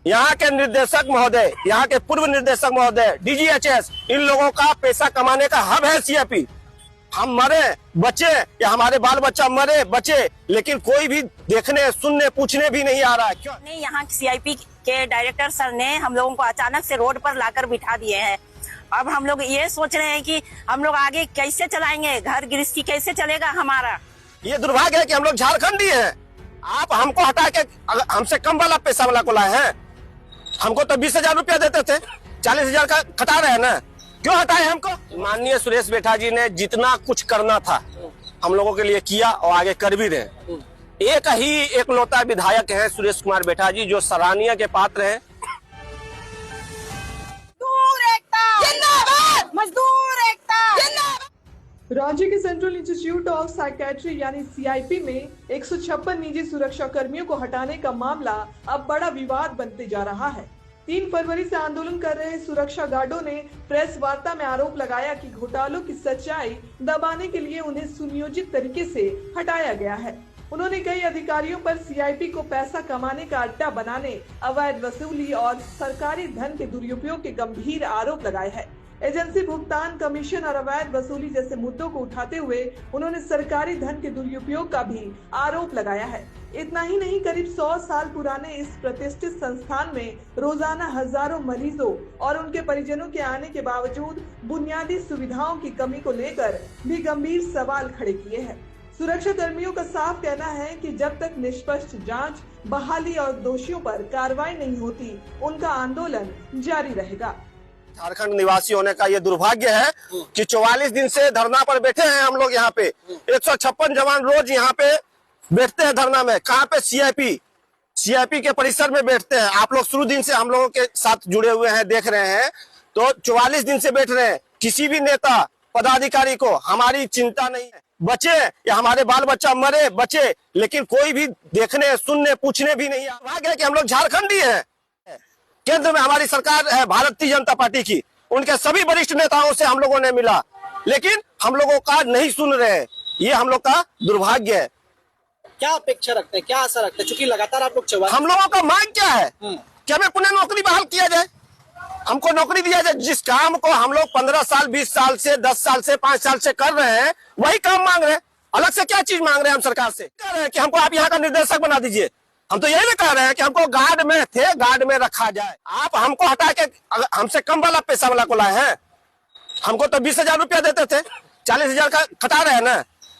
यहाँ के निर्देशक महोदय, यहाँ के पूर्व निर्देशक महोदय, डीजीएचएस, इन लोगों का पैसा कमाने का हब है सीआईपी। हम मरे बचे या हमारे बाल बच्चा मरे बचे, लेकिन कोई भी देखने सुनने पूछने भी नहीं आ रहा है। क्यों नहीं, यहाँ सीआईपी के डायरेक्टर सर ने हम लोगों को अचानक से रोड पर लाकर बिठा दिए हैं। अब हम लोग ये सोच रहे हैं कि हम लोग आगे कैसे चलाएंगे, घर गृहस्थी कैसे चलेगा हमारा। ये दुर्भाग्य है कि हम लोग झारखंडी हैं। आप हमको हटा के हमसे कम वाला पैसा वाला को लाए हैं। हमको तो 20,000 रुपया देते थे, 40,000 का हटा रहे हैं ना, क्यों हटाए हमको? माननीय सुरेश बैठा जी ने जितना कुछ करना था हम लोगों के लिए किया और आगे कर भी रहे। एक ही एकलौता विधायक है सुरेश कुमार बैठा जी, जो सराहनीय के पात्र हैं। मजदूर एकता। राज्य के सेंट्रल इंस्टीट्यूट ऑफ साइकेट्री यानी सीआईपी में 156 निजी सुरक्षा कर्मियों को हटाने का मामला अब बड़ा विवाद बनते जा रहा है। 3 फरवरी से आंदोलन कर रहे सुरक्षा गार्डों ने प्रेस वार्ता में आरोप लगाया कि घोटालों की सच्चाई दबाने के लिए उन्हें सुनियोजित तरीके से हटाया गया है। उन्होंने कई अधिकारियों पर सीआईपी को पैसा कमाने का अड्डा बनाने, अवैध वसूली और सरकारी धन के दुरुपयोग के गंभीर आरोप लगाए हैं। एजेंसी भुगतान, कमीशन और अवैध वसूली जैसे मुद्दों को उठाते हुए उन्होंने सरकारी धन के दुरुपयोग का भी आरोप लगाया है। इतना ही नहीं, करीब 100 साल पुराने इस प्रतिष्ठित संस्थान में रोजाना हजारों मरीजों और उनके परिजनों के आने के बावजूद बुनियादी सुविधाओं की कमी को लेकर भी गंभीर सवाल खड़े किए हैं। सुरक्षा कर्मियों का साफ कहना है कि जब तक निष्पक्ष जांच, बहाली और दोषियों पर कार्रवाई नहीं होती, उनका आंदोलन जारी रहेगा। झारखंड निवासी होने का ये दुर्भाग्य है कि 44 दिन से धरना पर बैठे हैं हम लोग। यहाँ पे 156 जवान रोज यहाँ पे बैठते हैं धरना में। कहाँ पे? सीआईपी के परिसर में बैठते हैं। आप लोग शुरू दिन से हम लोगों के साथ जुड़े हुए हैं, देख रहे हैं। तो 44 दिन से बैठ रहे हैं। किसी भी नेता पदाधिकारी को हमारी चिंता नहीं है, बचे या हमारे बाल बच्चा मरे बचे, लेकिन कोई भी देखने सुनने पूछने भी नहीं आ रहा है कि हम लोग झारखंडी हैं। केंद्र में हमारी सरकार है भारतीय जनता पार्टी की, उनके सभी वरिष्ठ नेताओं से हम लोगों ने मिला, लेकिन हम लोगों का नहीं सुन रहे। ये हम लोग का दुर्भाग्य है। क्या अपेक्षा रखते हैं, क्या आशा रखते हैं? चूंकि लगातार आप लोग हम लोगों का मांग क्या है कि हमें पुनः नौकरी बहाल किया जाए, हमको नौकरी दिया जाए। जिस काम को हम लोग 15 साल 20 साल से 10 साल से 5 साल से कर रहे हैं, वही काम मांग रहे हैं। अलग से क्या चीज मांग रहे हैं हम सरकार से? कह रहे हैं कि हमको आप यहाँ का निर्देशक बना दीजिए। हम तो यही कह रहे हैं कि हमको गार्ड में थे, गार्ड में रखा जाए। आप हमको हटा के हमसे कम वाला पैसा वाला को लाए हैं। हमको तो 20,000 रुपया देते थे, 40,000 का हटा रहे हैं ना,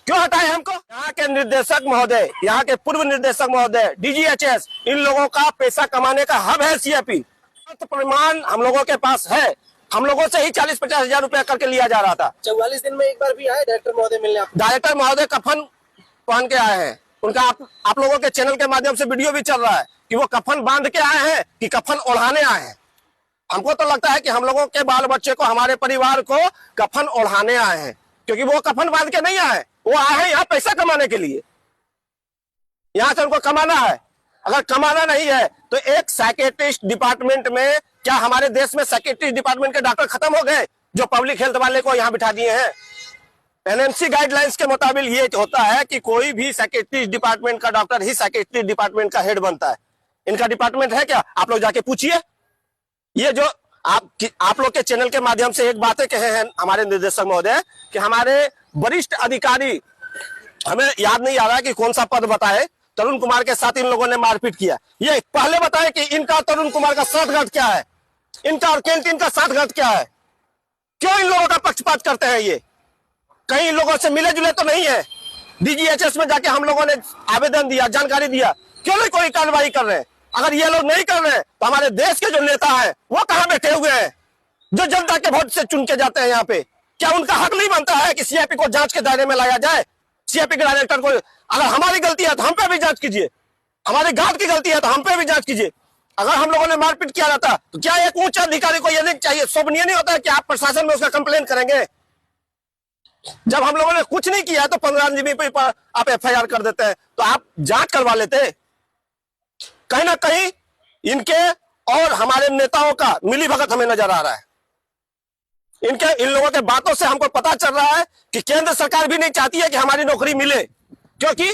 क्यों हटाए हमको? यहाँ के निर्देशक महोदय, यहाँ के पूर्व निर्देशक महोदय, डीजीएचएस, इन लोगों का पैसा कमाने का हब है सीआईपी। प्रमाण हम लोगों के पास है। हम लोगों से ही 40-50 हजार रुपया करके लिया जा रहा था। 44 दिन में एक बार भी आए डायरेक्टर महोदय मिलने? डायरेक्टर महोदय कफन पहन के आए हैं। उनका आप लोगों के चैनल के माध्यम से वीडियो भी चल रहा है कि वो कफन बांध के आए हैं कि कफन ओढ़ाने आए हैं। हमको तो लगता है कि हम लोगों के बाल बच्चे को, हमारे परिवार को कफन ओढ़ाने आए हैं, क्योंकि वो कफन बांध के नहीं आए। वो आए हैं यहाँ पैसा कमाने के लिए। यहाँ से उनको कमाना है। अगर कमाना नहीं है तो एक साइकेट्रिस्ट डिपार्टमेंट में, क्या हमारे देश में साइकेट्रिस्ट डिपार्टमेंट के डॉक्टर खत्म हो गए जो पब्लिक हेल्थ वाले को यहाँ बिठा दिए हैं? एनएमसी गाइडलाइंस के मुताबिक ये होता है कि कोई भी साइकेट्रिस्ट डिपार्टमेंट का डॉक्टर ही साइकेट्रिस्ट डिपार्टमेंट का हेड बनता है। इनका डिपार्टमेंट है क्या? आप लोग जाके पूछिए। ये जो आप लोग के चैनल के माध्यम से एक बातें कहे हैं हमारे निर्देशक महोदय कि हमारे वरिष्ठ अधिकारी, हमें याद नहीं आ रहा कि कौन सा पद बताए, तरुण कुमार के साथ इन लोगों ने मारपीट किया। ये पहले बताए कि इनका तरुण कुमार का साठगांठ क्या है, इनका और कैंटीन का साठगांठ क्या है। क्यों इन लोगों का पक्षपात करते हैं? ये कई लोगों से मिले जुले तो नहीं है। डीजीएचएस में जाके हम लोगों ने आवेदन दिया, जानकारी दिया, क्यों नहीं कोई कार्रवाई कर रहे हैं? अगर ये लोग नहीं कर रहे हैं तो हमारे देश के जो नेता है वो कहाँ बैठे हुए हैं, जो जनता के वोट से चुन के जाते हैं यहाँ पे? क्या उनका हक नहीं बनता है कि सीआईपी को जांच के दायरे में लाया जाए? सीआईपी के डायरेक्टर को, अगर हमारी गलती है तो हम पे भी जांच कीजिए, हमारी गार्ड की गलती है तो हम पे भी जांच कीजिए। अगर हम लोगों ने मारपीट किया रहता तो क्या एक उच्च अधिकारी को ये नहीं चाहिए, शोभनीय नहीं होता है कि आप प्रशासन में उसका कंप्लेन करेंगे? जब हम लोगों ने कुछ नहीं किया तो 15 आदमी पे आप एफआईआर कर देते हैं, तो आप जांच करवा लेते। कहीं ना कहीं इनके और हमारे नेताओं का मिलीभगत हमें नजर आ रहा है। इन लोगों के बातों से हमको पता चल रहा है कि केंद्र सरकार भी नहीं चाहती है कि हमारी नौकरी मिले, क्योंकि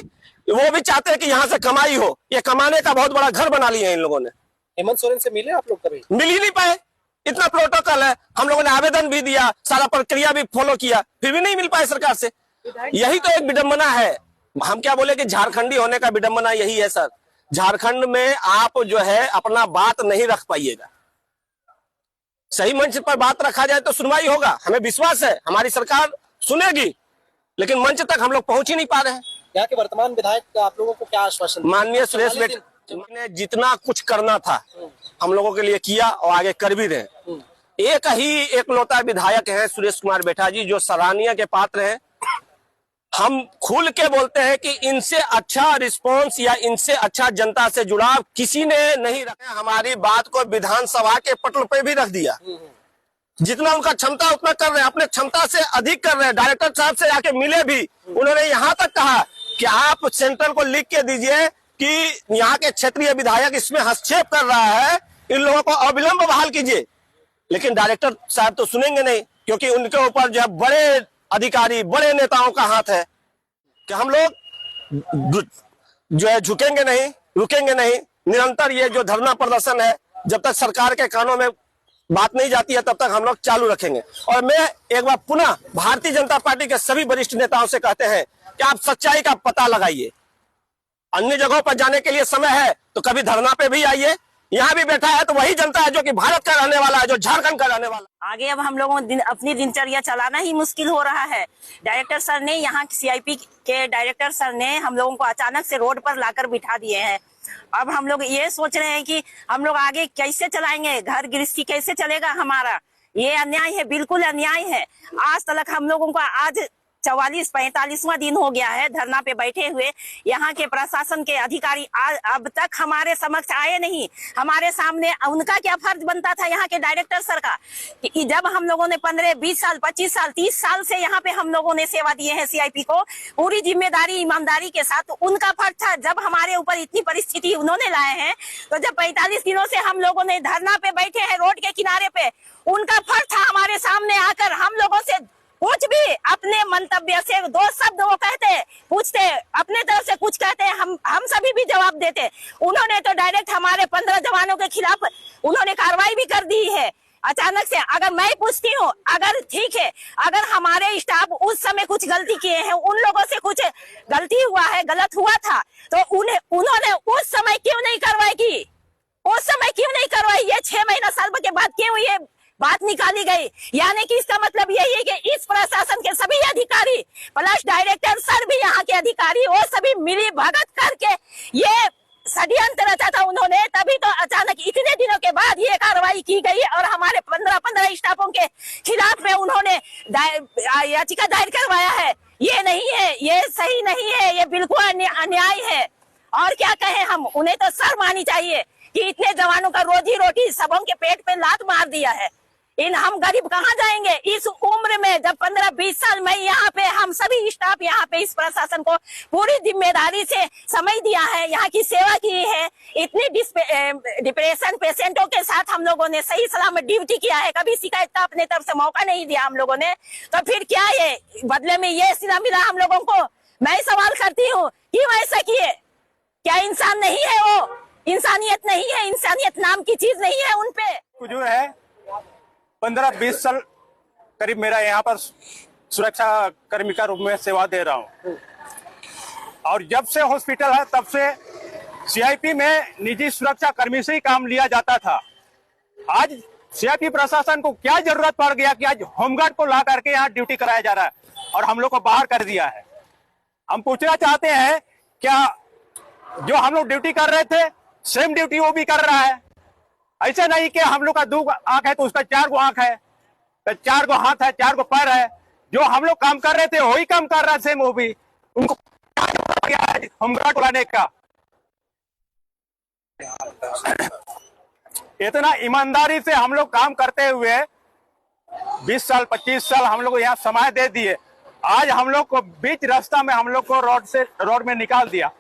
वो भी चाहते हैं कि यहां से कमाई हो। ये कमाने का बहुत बड़ा घर बना लिया है इन लोगों ने। हेमंत सोरेन से मिले आप लोग कभी? मिल ही नहीं पाए, इतना प्रोटोकॉल है, हम लोगों ने आवेदन भी दिया, सारा प्रक्रिया भी फॉलो किया, फिर भी नहीं मिल पाए सरकार से। यही तो एक विडंबना है। हम क्या बोले कि झारखंडी होने का विडंबना यही है सर। झारखंड में आप जो है अपना बात नहीं रख पाइएगा। सही मंच पर बात रखा जाए तो सुनवाई होगा, हमें विश्वास है हमारी सरकार सुनेगी, लेकिन मंच तक हम लोग पहुंच ही नहीं पा रहे हैं। यहाँ के वर्तमान विधायक आप लोगों को क्या आश्वासन? माननीय सुरेश बेटा ने जितना कुछ करना था हम लोगों के लिए किया और आगे कर भी रहे। एक ही एकलौता विधायक है सुरेश कुमार बैठा जी, जो सराहनीय के पात्र हैं। हम खुल के बोलते हैं कि इनसे अच्छा रिस्पांस या इनसे अच्छा जनता से जुड़ाव किसी ने नहीं रखा। हमारी बात को विधानसभा के पटल पे भी रख दिया। जितना उनका क्षमता उतना कर रहे हैं, अपने क्षमता से अधिक कर रहे हैं। डायरेक्टर साहब से आके मिले भी, उन्होंने यहाँ तक कहा कि आप सेंट्रल को लिख के दीजिए कि यहाँ के क्षेत्रीय विधायक इसमें हस्तक्षेप कर रहा है, इन लोगों को अविलंब बहाल कीजिए। लेकिन डायरेक्टर साहब तो सुनेंगे नहीं, क्योंकि उनके ऊपर जो है बड़े अधिकारी, बड़े नेताओं का हाथ है कि हम लोग जो है झुकेंगे नहीं, रुकेंगे नहीं। निरंतर ये जो धरना प्रदर्शन है, जब तक सरकार के कानों में बात नहीं जाती है तब तक हम लोग चालू रखेंगे। और मैं एक बार पुनः भारतीय जनता पार्टी के सभी वरिष्ठ नेताओं से कहते हैं कि आप सच्चाई का पता लगाइए। अन्य जगहों पर जाने के लिए समय है तो कभी धरना पे भी आइए। यहाँ भी बैठा है तो वही जनता है जो कि भारत का रहने वाला है, जो झारखंड का रहने वाला है। आगे अब हम लोगों को अपनी दिनचर्या चलाना ही मुश्किल हो रहा है। डायरेक्टर सर ने, यहाँ सीआईपी के डायरेक्टर सर ने हम लोगों को अचानक से रोड पर लाकर बिठा दिए हैं। अब हम लोग ये सोच रहे हैं कि हम लोग आगे कैसे चलाएंगे, घर गृहस्थी कैसे चलेगा हमारा। ये अन्याय है, बिल्कुल अन्याय है। आज तक हम लोगों को आज 44-45वां दिन हो गया है धरना पे बैठे हुए। यहाँ के प्रशासन के अधिकारी अब तक हमारे समक्ष आए नहीं। हमारे सामने उनका क्या फर्ज बनता था यहाँ के डायरेक्टर सर का, कि जब हम लोगों ने 15, 20 साल, 25 साल, 30 साल से यहाँ पे हम लोगों ने सेवा दिए हैं सीआईपी को पूरी जिम्मेदारी ईमानदारी के साथ, तो उनका फर्ज था। जब हमारे ऊपर इतनी परिस्थिति उन्होंने लाए हैं, तो जब 45 दिनों से हम लोगों ने धरना पे बैठे हैं रोड के किनारे पे, उनका फर्ज था हमारे सामने आकर हम लोगों से कुछ भी अपने मंतव्य से 2 शब्द वो कहते, पूछते, अपने तरफ से कुछ कहते, हम सभी भी जवाब देते। उन्होंने तो डायरेक्ट हमारे 15 जवानों के खिलाफ उन्होंने कार्रवाई भी कर दी है अचानक से। अगर मैं पूछती हूँ, अगर ठीक है, अगर हमारे स्टाफ उस समय कुछ गलती किए हैं, उन लोगों से कुछ गलती हुआ है, गलत हुआ था, तो उन्होंने उस समय क्यों नहीं कार्रवाई की? उस समय क्यों नहीं कार्रवाई? ये 6 महीना साल के बाद क्यों ये बात निकाली गई? यानी कि इसका मतलब यही है कि इस प्रशासन के सभी अधिकारी प्लस डायरेक्टर सर भी, यहाँ के अधिकारी, वो सभी मिली भगत करके ये षड्यंत्र रचा था उन्होंने। तभी तो अचानक इतने दिनों के बाद ये कार्रवाई की गई और हमारे 15 स्टाफों के खिलाफ में उन्होंने याचिका दायर करवाया है। ये नहीं है, ये सही नहीं है, ये बिल्कुल अन्याय है। और क्या कहें हम, उन्हें तो शर्म आनी चाहिए कि इतने जवानों का रोजी रोटी सबों के पेट पे लात मार दिया है। हम गरीब कहाँ जाएंगे इस उम्र में? जब 15-20 साल में यहाँ पे हम सभी स्टाफ यहाँ पे इस प्रशासन को पूरी जिम्मेदारी से समय दिया है, यहाँ की सेवा की है। इतनी डिप्रेशन पेशेंटों के साथ हम लोगों ने सही सलामत ड्यूटी किया है, कभी शिकायत का अपने तरफ से मौका नहीं दिया हम लोगों ने। तो फिर क्या ये बदले में ये सिला मिला हम लोगों को? मैं सवाल करती हूँ, क्यों ऐसा किए? क्या इंसान नहीं है वो? इंसानियत नहीं है? इंसानियत नाम की चीज नहीं है उनपे? जो है 15-20 साल करीब मेरा यहाँ पर सुरक्षा कर्मी का रूप में सेवा दे रहा हूँ। और जब से हॉस्पिटल है तब से सीआईपी में निजी सुरक्षा कर्मी से ही काम लिया जाता था। आज सीआईपी प्रशासन को क्या जरूरत पड़ गया कि आज होमगार्ड को ला करके यहाँ ड्यूटी कराया जा रहा है और हम लोग को बाहर कर दिया है। हम पूछना चाहते हैं, क्या जो हम लोग ड्यूटी कर रहे थे सेम ड्यूटी वो भी कर रहा है? ऐसा नहीं कि हम लोग का 2 आंख है तो उसका 4 गो आंख है, तो 4 गो हाथ है, 4 गो पैर है। जो हम लोग काम कर रहे थे वही काम कर रहा है सेम वो भी। उनको होमगार्ड बुलाने का इतना ईमानदारी से हम लोग काम करते हुए 20 साल 25 साल हम लोग यहाँ समय दे दिए। आज हम लोग को बीच रास्ता में हम लोग को रोड में निकाल दिया।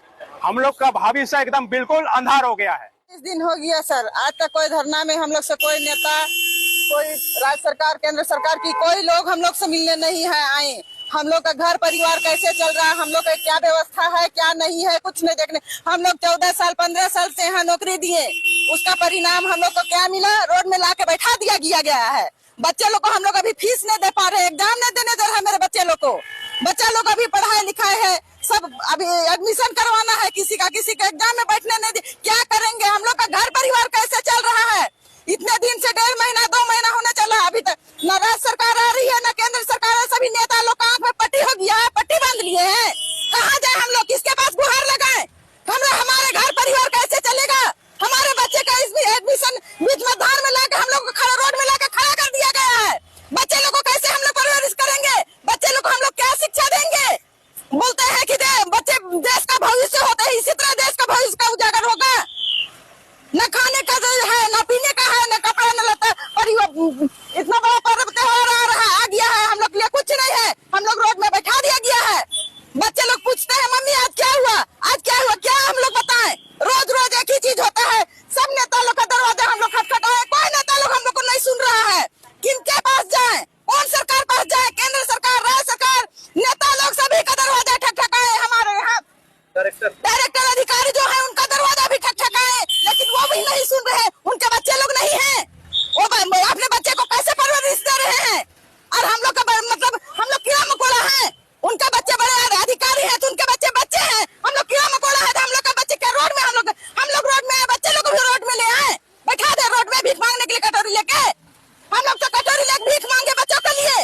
हम लोग का भविष्य एकदम बिल्कुल अंधार हो गया है। 20 दिन हो गया सर, आज तक कोई धरना में हम लोग से कोई नेता, कोई राज्य सरकार, केंद्र सरकार की कोई लोग हम लोग से मिलने नहीं है आए। हम लोग का घर परिवार कैसे चल रहा है, हम लोग का क्या व्यवस्था है क्या नहीं है, कुछ नहीं देखने। हम लोग 14 साल 15 साल से यहाँ नौकरी दिए, उसका परिणाम हम लोग को क्या मिला, रोड में ला के बैठा दिया गया है। बच्चे लोग को हम लोग अभी फीस नहीं दे पा रहे, एग्जाम नहीं देने दे रहा है मेरे बच्चे लोग को। बच्चा लोग अभी पढ़ाई लिखाई है, सब अभी एडमिशन करवाना है, किसी का एग्जाम में बैठने नहीं दे। क्या करेंगे हम लोग का घर परिवार कैसे चल रहा है? इतने दिन से 1.5 महीना 2 महीना होने चला, अभी तक न राज्य सरकार आ रही है न केंद्र सरकार है। सभी नेता लोग का आंख में पट्टी हो गया है, पट्टी बांध लिए हैं। कहाँ जाए हम लोग, किसके पास गुहार लगाए? हमारे घर परिवार कैसे चलेगा? हमारे बच्चे का एडमिशन बीच मध्याह्न में लाके हम लोग को रोड में लाके खड़ा कर दिया गया है। बच्चे लोग को कैसे हम लोग परवरिश करेंगे? बच्चे लोग को हम लोग क्या शिक्षा देंगे? बोलते हैं कि बच्चे देश का भविष्य होते हैं, इसी तरह देश का भविष्य का उजागर होगा। न खाने का है, न पीने का है, न कपड़ा न लता। इतना बड़ा पर्व त्योहार आ गया है, हम लोग के लिए कुछ नहीं है, हम लोग रोड में बैठा दिया गया है। बच्चे लोग पूछते हैं मम्मी आज क्या हुआ, आज क्या हुआ, क्या हम लोग बताएं? रोज रोज एक ही चीज होता है। सब नेता लोग का दरवाजा हम लोग खटखटाए, कोई नेता लोग हम लोग को नहीं सुन रहा है। किनके पास जाए, कौन सरकार पास जाए? केंद्र सरकार, राज्य सरकार, नेता लोग सभी का दरवाजा ठकठकाए। हमारे यहाँ डायरेक्टर अधिकारी जो है उनका दरवाजा भी ठकठकाए, लेकिन वो भी नहीं सुन रहे। उनके बच्चे लोग नहीं है, वो अपने बच्चे को कैसे परवरिश दे रहे हैं? और हम लोग का मतलब हम लोग कीड़ा मकोड़ा है, उनके बच्चे बड़े अधिकारी हैं तो उनके बच्चे हैं। हम लोग कीड़ा मकोड़ा है तो हम लोग का बच्चे क्या रोड में? हम लोग रोड में, बच्चे लोग भी रोड में ले आए, बैठा दे रोड में भीख मांगने के लिए, कटोरी लेके। हम लोग तो कटोरी लेके भीख मांगे बच्चों के लिए,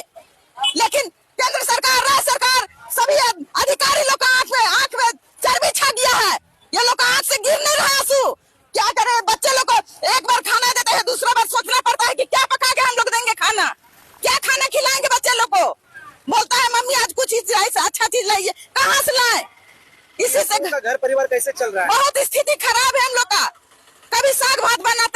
लेकिन केंद्र सरकार, राज्य सरकार, सभी अधिकारी लोग का आंख में चर्बी छा गया है। ये लोग आंख से गिर नहीं रहा आंसू। क्या करे? बच्चे लोग को एक बार खाना देते हैं, दूसरा बार सोचना पड़ता है कि क्या पका के हम लोग देंगे खाना, क्या खाना खिलाएंगे बच्चे लोग को। बोलता है मम्मी आज कुछ अच्छा चीज लाइए, कहाँ से लाए? इसी से घर परिवार कैसे चल रहा है? बहुत स्थिति खराब है हम लोग का। कभी साग भात बना